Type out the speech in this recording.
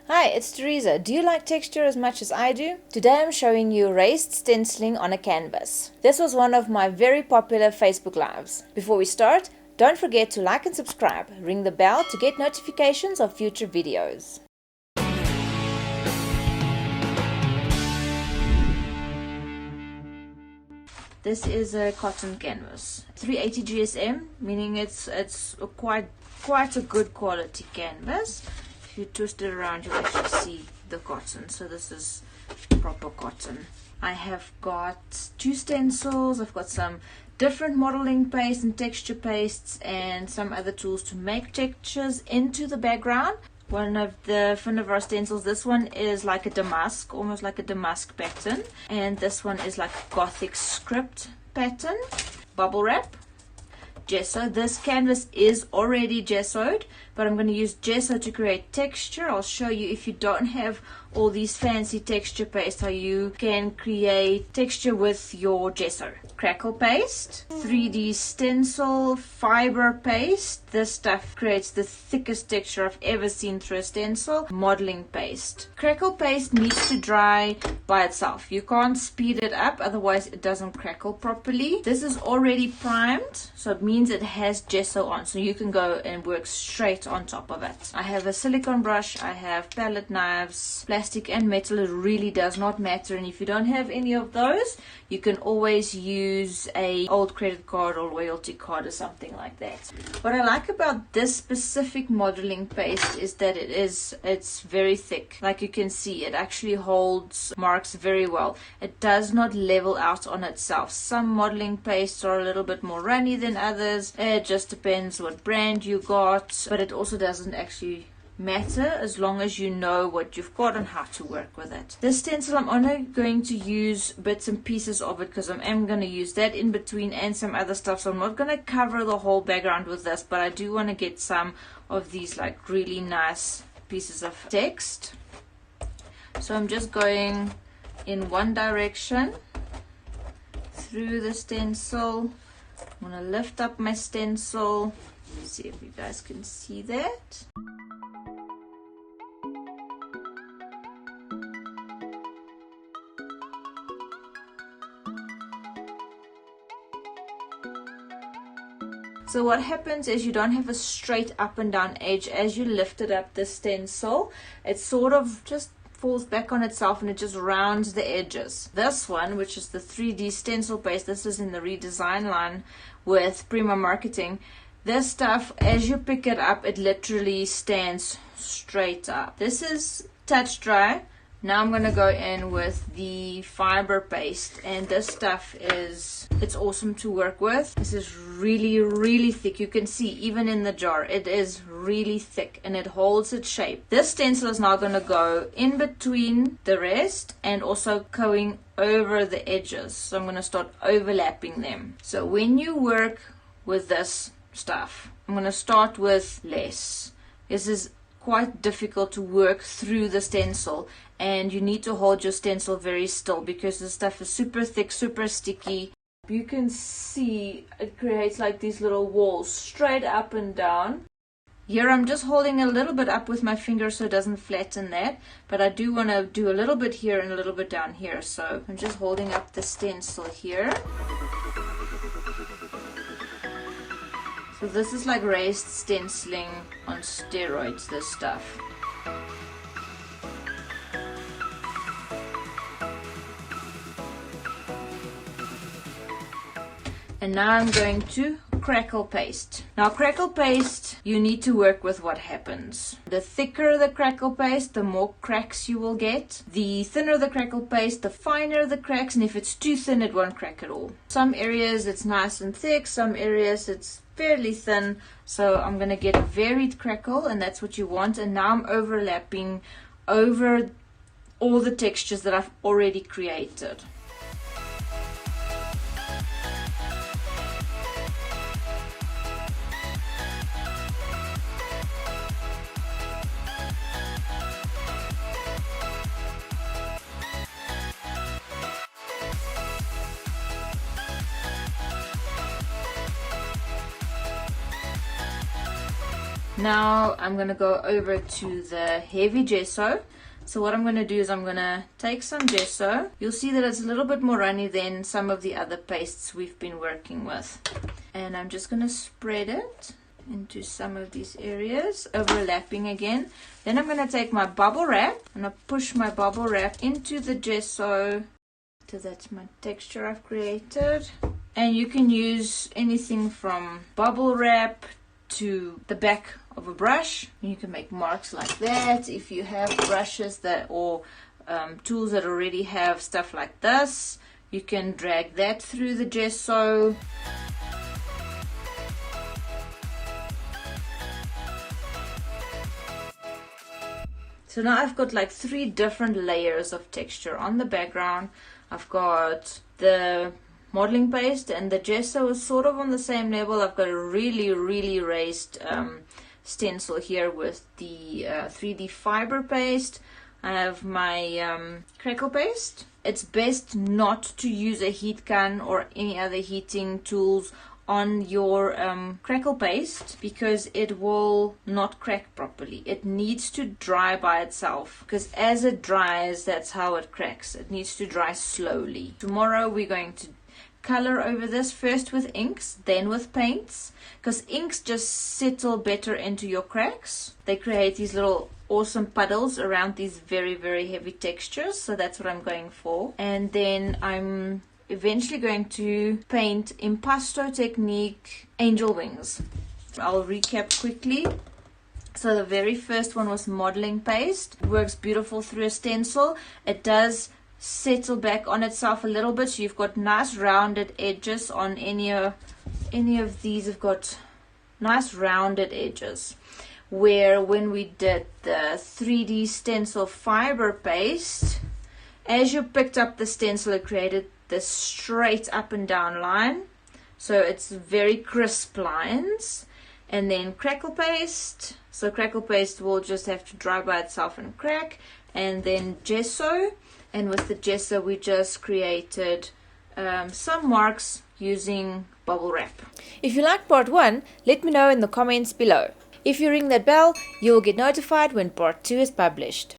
Hi, it's Teresa. Do you like texture as much as I do? Today I'm showing you raised stenciling on a canvas. This was one of my very popular Facebook Lives. Before we start, don't forget to like and subscribe. Ring the bell to get notifications of future videos. This is a cotton canvas, 380 GSM, meaning it's quite a good quality canvas. If you twist it around, you'll actually see the cotton. So this is proper cotton. I have got 2 stencils. I've got some different modeling paste and texture pastes and some other tools to make textures into the background. One of the Finnavar stencils, this one is like a damask, almost like a damask pattern, and this one is like a Gothic script pattern. Bubble wrap, gesso. This canvas is already gessoed, but I'm going to use gesso to create texture. I'll show you, if you don't have all these fancy texture paste, how you can create texture with your gesso. Crackle paste, 3D stencil, fiber paste. This stuff creates the thickest texture I've ever seen through a stencil. Modeling paste. Crackle paste needs to dry by itself. You can't speed it up, otherwise it doesn't crackle properly. This is already primed, so it means it has gesso on, so you can go and work straight on top of it. I have a silicone brush, I have palette knives, plastic and metal. It really does not matter, and if you don't have any of those, you can always use a old credit card or loyalty card or something like that. What I like about this specific modeling paste is that it's very thick. Like you can see, it actually holds marks very well. It does not level out on itself. Some modeling pastes are a little bit more runny than others. It just depends what brand you got, but it also doesn't actually matter as long as you know what you've got and how to work with it. This stencil, I'm only going to use bits and pieces of it because I am going to use that in between and some other stuff, so I'm not going to cover the whole background with this, but I do want to get some of these like really nice pieces of text. So I'm just going in one direction through the stencil. I'm going to lift up my stencil. See if you guys can see that. So what happens is you don't have a straight up and down edge. As you lift it up the stencil, it sort of just falls back on itself and it just rounds the edges. This one, which is the 3D stencil paste, this is in the redesign line with Prima Marketing. This stuff, as you pick it up, it literally stands straight up. This is touch dry. Now I'm going to go in with the fiber paste, and this stuff it's awesome to work with. This is really thick. You can see even in the jar it is really thick and it holds its shape. This stencil is now going to go in between the rest and also going over the edges. So I'm going to start overlapping them. So when you work with this stuff, I'm going to start with less. This is quite difficult to work through the stencil, and you need to hold your stencil very still because the stuff is super thick, super sticky. You can see it creates like these little walls straight up and down. Here I'm just holding a little bit up with my finger so it doesn't flatten that, but I do want to do a little bit here and a little bit down here, so I'm just holding up the stencil here. So this is like raised stenciling on steroids, this stuff. And now I'm going to crackle paste. Now crackle paste, you need to work with what happens. The thicker the crackle paste, the more cracks you will get. The thinner the crackle paste, the finer the cracks, and if it's too thin, it won't crack at all. Some areas it's nice and thick, some areas it's fairly thin, so I'm going to get a varied crackle, and that's what you want. And now I'm overlapping over all the textures that I've already created. Now I'm going to go over to the heavy gesso. So what I'm going to do is I'm going to take some gesso. You'll see that it's a little bit more runny than some of the other pastes we've been working with. And I'm just going to spread it into some of these areas, overlapping again. Then I'm going to take my bubble wrap. I'm going to push my bubble wrap into the gesso. So that's my texture I've created. And you can use anything from bubble wrap to the back of a brush. You can make marks like that if you have brushes that or tools that already have stuff like this. You can drag that through the gesso. So now I've got like 3 different layers of texture on the background. I've got the modeling paste and the gesso is sort of on the same level. I've got a really raised stencil here with the 3D fiber paste. I have my crackle paste. It's best not to use a heat gun or any other heating tools on your crackle paste because it will not crack properly. It needs to dry by itself because as it dries, that's how it cracks. It needs to dry slowly. Tomorrow we're going to color over this first with inks, then with paints, because inks just settle better into your cracks. They create these little awesome puddles around these very heavy textures, so that's what I'm going for. And then I'm eventually going to paint Impasto Technique Angel Wings. I'll recap quickly. So the very first one was modeling paste. It works beautiful through a stencil. It does settle back on itself a little bit, so you've got nice rounded edges on any of these. Have got nice rounded edges, where when we did the 3D stencil fiber paste, as you picked up the stencil, it created this straight up and down line, so it's very crisp lines. And then crackle paste, so crackle paste will just have to dry by itself and crack. And then gesso, and with the gesso we just created some marks using bubble wrap. If you like part 1, let me know in the comments below. If you ring that bell, you will get notified when part 2 is published.